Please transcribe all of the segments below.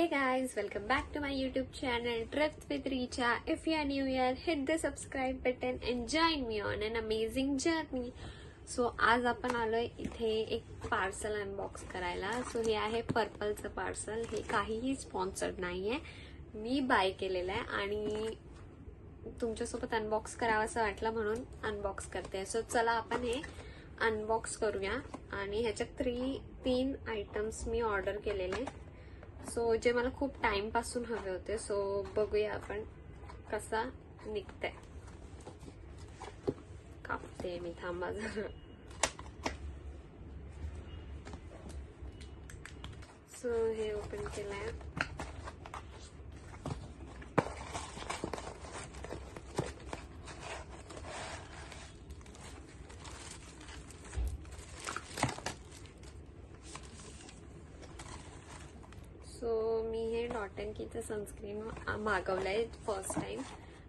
Hey guys, welcome back to my YouTube channel Drift with Richa. If you are new here, hit the subscribe button and join me on an amazing journey. So आज आपण आलोय इथे एक parcel unbox करायला. So हे आहे पर्पलचं parcel. हे काहीही स्पॉन्सर्ड नाहीये, मी बाय केलेलं आहे आणि तुमच्यासोबत अनबॉक्स करावं असं वाटलं म्हणून अनबॉक्स करते. सो चला आपण हे अनबॉक्स करूया. आणि ह्याच्यात तीन आयटम्स मी ऑर्डर केलेले. सो जे मला खूप टाइम पासून हवे होते. सो बघूया आपण कसा निघतंय. कापते मी, थांबा जरा. सो हे ओपन केलंय. सो मी हे डॉट अँड कीचं सनस्क्रीन मागवलंय फर्स्ट टाइम.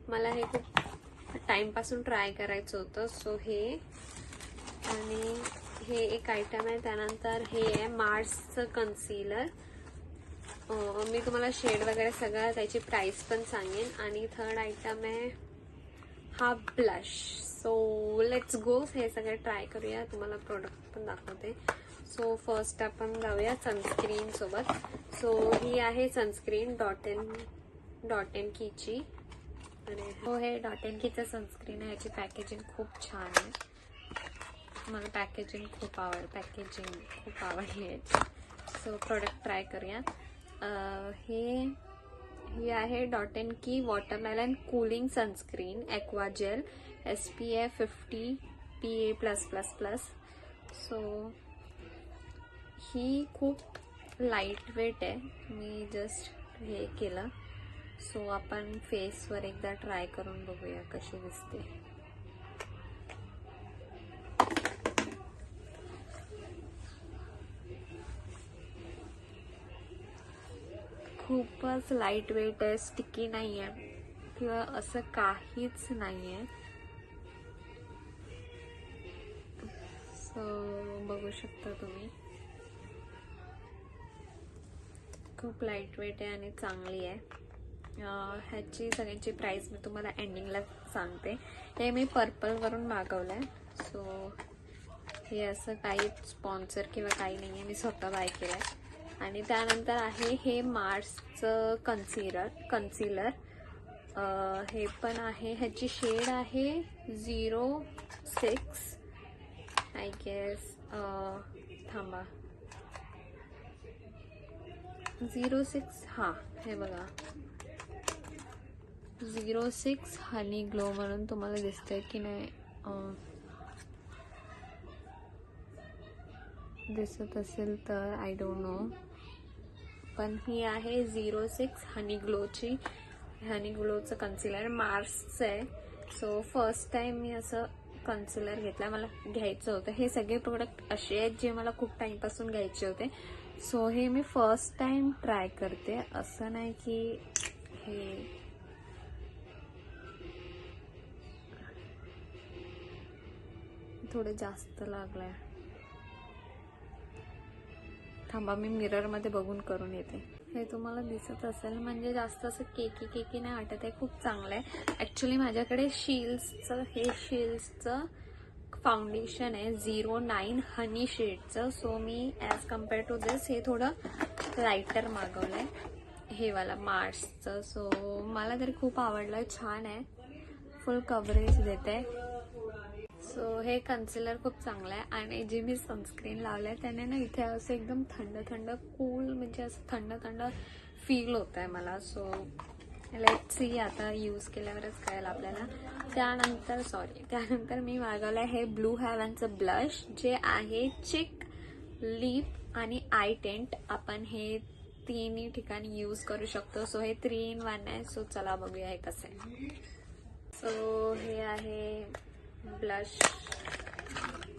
मला हे खूप टाइम पासून ट्राय करायचं होतं. सो हे आणि हे एक आयटम आहे. त्यानंतर हे आहे मार्सचं कन्सिलर. मी तुम्हाला शेड वगैरे सगळं त्याची प्राइस पण सांगेन. आणि थर्ड आयटम आहे हा ब्लश. सो लेट्स गो, हे सगळं ट्राय करूया. तुम्हाला प्रोडक्ट पण दाखवते. सो फर्स्ट आपण जाऊया सनस्क्रीन सोबत. सो ही आहे सनस्क्रीन डॉट अँड कीची. आणि हो, हे डॉट अँड कीचं सनस्क्रीन आहे. याची पॅकेजिंग खूप छान आहे. मला पॅकेजिंग खूप आवडली याची. सो प्रोडक्ट ट्राय करूया. ही आहे Dot and Key watermelon cooling sunscreen aqua gel SPF 50 PA+++. So ही खूप लाईट वेट आहे. मी जस्ट हे केलं. सो आपण फेसवर एकदा ट्राय करून बघूया कशी दिसते. खूपच लाईट वेट आहे, स्टिकी नाही आहे किंवा असं काहीच नाही आहे. सो बघू शकता तुम्ही, खूप लाईट वेट आहे आणि चांगली आहे. ह्याची सगळ्यांची प्राइस मी तुम्हाला एंडिंगला सांगते. हे मी पर्पलवरून मागवलंय. सो हे असं काही स्पॉन्सर किंवा काही नाही आहे, मी स्वतः बाय केलंय. आणि त्यानंतर आहे हे मार्सचं कन्सिलर. हे पण आहे. ह्याची शेड आहे 06 आय गेस. थांबा, 06. हा, हे बघा 06 हनी ग्लो म्हणून तुम्हाला दिसतंय की नाही, दिसत असेल तर आय डोंट नो. पण ही आहे 06 हनी ग्लोचं कन्सिलर. मार्सचं आहे. सो फर्स्ट टाइम मी असं कन्सिलर घेतलं. मला घ्यायचं होतं. हे सगळे प्रोडक्ट असे आहेत जे मला खूप टाइमपासून घ्यायचे होते. सो हे मी फर्स्ट टाइम ट्राय करते. असं नाही की हे थोडं जास्त लागलंय. थांबा, मी मिररमध्ये बघून करून येते. हे तुम्हाला दिसत असेल, म्हणजे जास्त असं केकी नाही वाटत आहे. खूप चांगलं आहे. ॲक्च्युली माझ्याकडे शील्ड्सचं फाउंडेशन आहे 09 हनी शेडचं. सो मी ॲज कम्पेअर टू दिस हे थोडं लायटर मागवलं आहे, हे वाला मार्सचं. सो मला तरी खूप आवडलं आहे. छान आहे, फुल कव्हरेज देते. सो हे कन्सिलर खूप चांगलं आहे. आणि जे मी सनस्क्रीन लावलं आहे त्याने ना इथे असं एकदम थंड कूल, म्हणजे असं थंड फील होत आहे मला. सो लेट्स सी, आता यूज केल्यावरच कळेल आपल्याला. त्यानंतर मी मागवलं आहे हे ब्लू हेव्हनचं ब्लश, जे आहे चिक, लिप आणि आय टेंट. आपण हे तिन्ही ठिकाणी यूज करू शकतो. सो हे 3 in 1 आहे. सो चला बघूया हे कसं आहे. सो हे आहे ब्लश.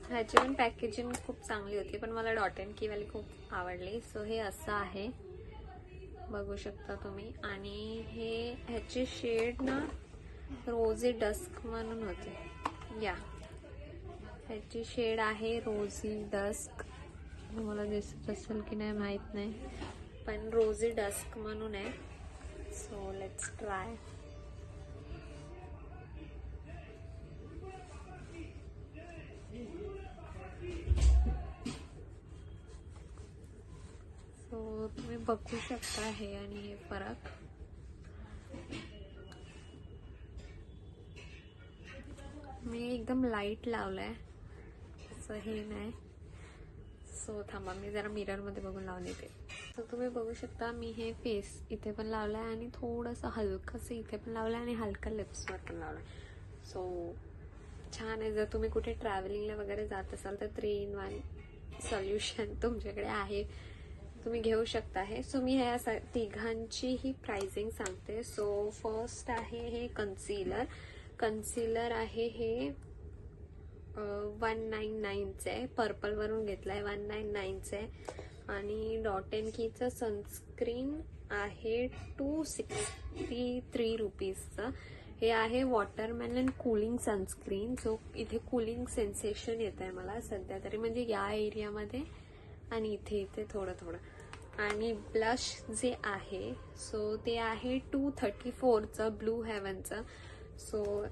ह्याची पण पॅकेजिंग खूप चांगली होती, पण मला डॉट अँड की वाली खूप आवडली. सो हे असं आहे, बघू शकता तुम्ही. आणि ह्याची शेड ना रोजी डस्क म्हणून होते. ह्याची शेड आहे रोजी डस्क. तुम्हाला दिसत असेल की नाही माहित नाही. पण रोजी डस्क म्हणून आहे. So let's try. सो तुम्ही बघू शकता हे आणि हे फरक. मी एकदम लाईट लावलाय, असं हे नाही. सो थांबा, मी जरा मिररमध्ये बघून लावून येते. तर तुम्ही बघू शकता मी हे फेस इथे पण लावलाय आणि थोडंसं हलकंसं इथे पण लावलंय आणि हलका लिप्सवर पण लावलंय. सो छान आहे. जर तुम्ही कुठे ट्रॅव्हलिंगला वगैरे जात असाल तर 3-in-1 सोल्युशन तुमच्याकडे आहे, तुम्ही घेऊ शकता हे. सो मी ह्या तिघांची ही प्राइसिंग सांगते. सो फर्स्ट आहे हे कन्सिलर आहे हे 199चं आहे. पर्पलवरून घेतलाय, 199चं आहे. आणि डॉट अँड कीचं सनस्क्रीन आहे 263 रुपीजचं. हे आहे वॉटरमेलन कूलिंग सनस्क्रीन. जो इथे कूलिंग सेन्सेशन येत आहे मला सध्या तरी, म्हणजे या एरियामध्ये आणि इथे थोडं. आणि ब्लश जे आहे सो ते आहे 234चं ब्लू हेवनचं. सो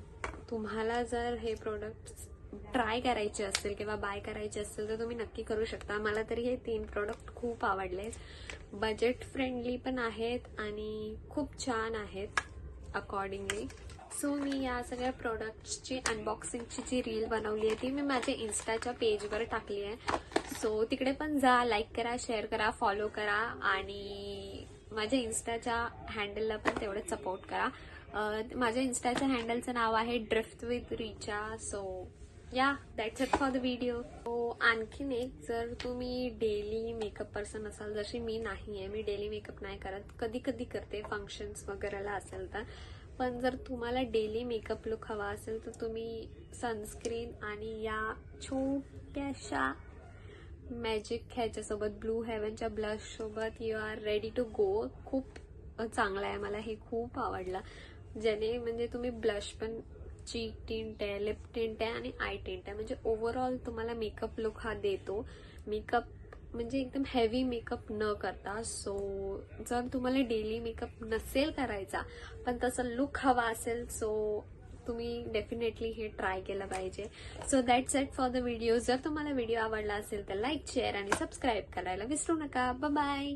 तुम्हाला जर हे प्रोडक्ट ट्राय करायचे असेल किंवा बाय करायचे असेल तर तुम्ही नक्की करू शकता. मला तरी हे 3 प्रोडक्ट खूप आवडले. बजेट फ्रेंडली पण आहेत आणि खूप छान आहेत अकॉर्डिंगली. सो मी या सगळ्या प्रोडक्ट्सची अनबॉक्सिंगची जी रील बनवली आहे ती मी माझ्या इन्स्टाच्या पेजवर टाकली आहे. सो तिकडे पण जा, लाईक करा, शेअर करा, फॉलो करा आणि माझ्या इन्स्टाच्या हँडलला पण तेवढंच सपोर्ट करा. माझ्या इन्स्टाच्या हँडलचं नाव आहे ड्रिफ्ट विथ रिचा. सो या that's it for the video. So आणखीन एक, जर तुम्ही डेली मेकअप पर्सन असाल, जशी मी नाही आहे, मी डेली मेकअप नाही करत, कधी कधी करते फंक्शन्स वगैरेला असेल तर. पण जर तुम्हाला डेली मेकअप लुक हवा असेल तर तुम्ही सनस्क्रीन आणि या छोट्याशा मॅजिक ह्याच्यासोबत ब्लू हेवनच्या ब्लश सोबत you are ready to go. खूप चांगला आहे, मला हे खूप आवडलं. ज्याने म्हणजे तुम्ही ब्लश पण, चीक टिंट आहे, लिप टिंट आहे आणि आय टिंट आहे, म्हणजे ओव्हरऑल तुम्हाला मेकअप लुक हा देतो. मेकअप म्हणजे एकदम हेवी मेकअप न करता. सो जर तुम्हाला डेली मेकअप नसेल करायचा पण तसं लुक हवा असेल सो तुम्ही डेफिनेटली हे ट्राय केलं पाहिजे. So that's it for the video. जर तुम्हाला व्हिडिओ आवडला असेल तर लाईक, शेअर आणि सबस्क्राईब करायला विसरू नका. Bye bye.